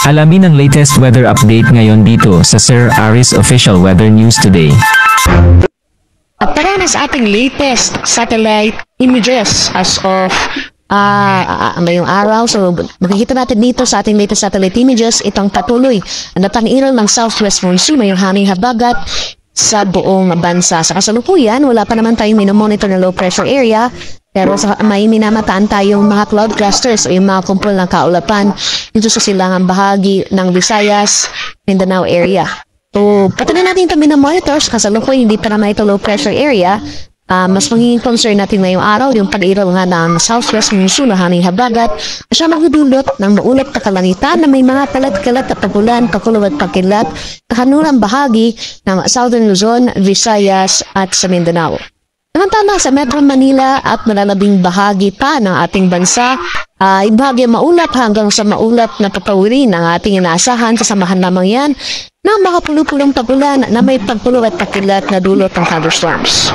Alamin ang latest weather update ngayon dito sa Sir Aris Official Weather News Today. At tara na sa ating latest satellite images as of ngayong araw. So makikita natin dito sa ating latest satellite images itong patuloy na tang-iral ng southwest monsoon ngayong hanging habagat sa buong bansa. Sa kasalukuyan, wala pa naman tayong minomonitor na low pressure area, pero may minamataan tayong mga cloud clusters o yung mga kumpul ng kaulapan dito sa silangang bahagi ng Visayas, Mindanao area. So, pati na natin ito minomonitor sa kasalukuyan, hindi pa naman ito low pressure area. Mas magiging concern natin ngayong araw yung pag-iral nga ng southwest monsoon na hanging habagat at siya magdudulot ng maulap na kalangitan na may mga kalat-kalat at pagulan, pakulo at pakilat na kanulang bahagi ng Southern Luzon, Visayas at sa Mindanao. Samantala sa Metro Manila at malalabing bahagi pa ng ating bansa ay bahagi maulap hanggang sa maulap na papawirin ang ating inaasahan. Kasamahan lamang yan ng mga pulupulong pagulan na may pagpulo at pakilat na dulot ng thunderstorms.